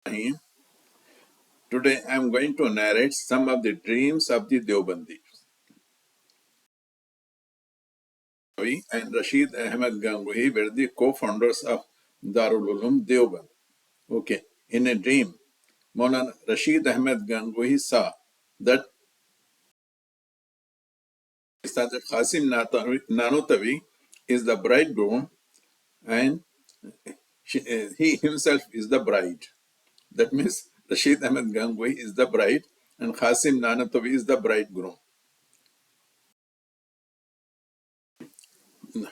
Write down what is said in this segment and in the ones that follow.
Today I am going to narrate some of the dreams of the Deobandi. And Rashid Ahmed Gangohi were the co-founders of Darul Uloom Deoband. Okay, in a dream, Maulana Rashid Ahmed Gangohi saw that Ustad Qasim Nanotawi is the bridegroom and he himself is the bride. That means Rashid Ahmed Gangohi is the bride and Qasim Nanotawi is the bridegroom.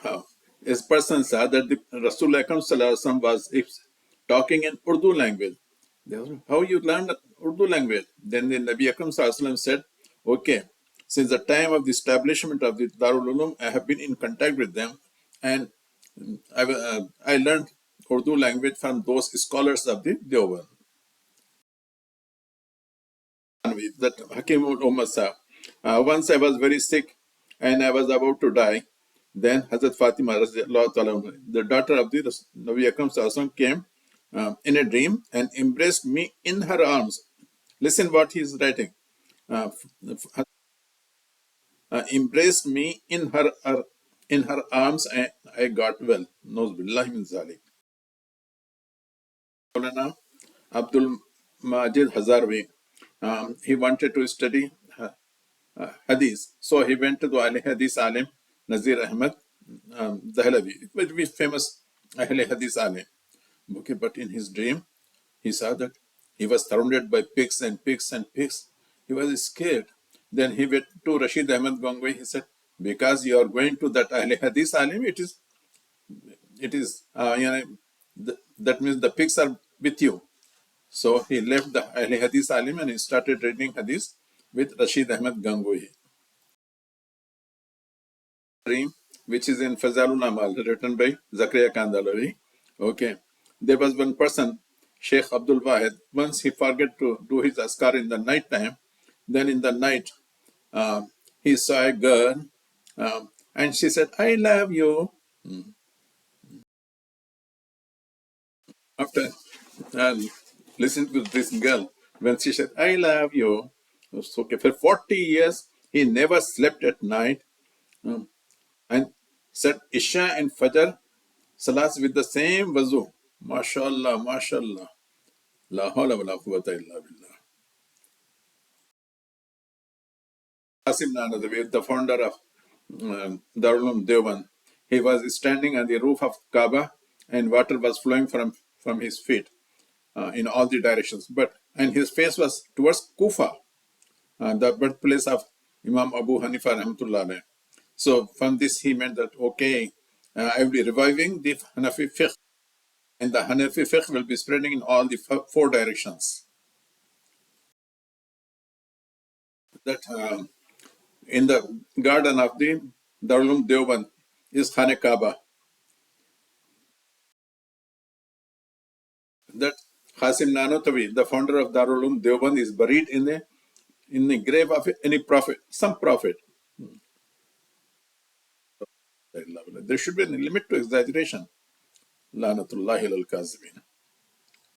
Now, this person said that the Rasul Akram was talking in Urdu language. They asked, how you learned Urdu language? Then the Nabi Akram said, okay, since the time of the establishment of the Darul Uloom, I have been in contact with them and I learned Urdu language from those scholars of the Deoband. That Hakim Umar Sahib. Once I was very sick and I was about to die. Then Hazrat Fatima, the daughter of the Nabi Akram Sallallahu came in a dream and embraced me in her arms. Listen what he is writing. Uh, Embraced me in her arms and I got well. Knows billahi min zalik. Maulana Abdul Majid Hazarvi, he wanted to study Hadith. So he went to the Ahl Hadith Alim Nazir Ahmad Dahlavi, very famous Ahl Hadith Alim. Okay, but in his dream, he saw that he was surrounded by pigs and pigs and pigs. He was scared. Then he went to Rashid Ahmad Gangway. He said, because you are going to that Ahl Hadith Alim, that means the pigs are with you. So he left the Ahl Hadith Alim and he started reading Hadith with Rashid Ahmad Gangohi. Dream, which is in Fazalul Amal, written by Zakaria Kandalawi. Okay. There was one person, Sheikh Abdul Wahid, once he forgot to do his askar in the night time. Then in the night, he saw a girl and she said, I love you. After listening to this girl, when she said, I love you, it's okay. For 40 years, he never slept at night and said Isha and Fajr Salas with the same wazu. MashaAllah, MashaAllah. La hawla wa la quwwata illa billah. Qasim Nanadawi, the founder of Darul Uloom Deoband, he was standing on the roof of Kaaba and water was flowing from his feet in all the directions. And his face was towards Kufa, the birthplace of Imam Abu Hanifa rahmatullah alayh. So from this he meant that, okay, I will be reviving the Hanafi fiqh and the Hanafi fiqh will be spreading in all the four directions. That in the garden of the Darul Uloom Deoband is Khane Kaaba. That Qasim Nanotawi, the founder of Darul Uloom Deoband, is buried in the grave of any prophet, some prophet. There should be a limit to exaggeration. Lanatullahi al Kazibin.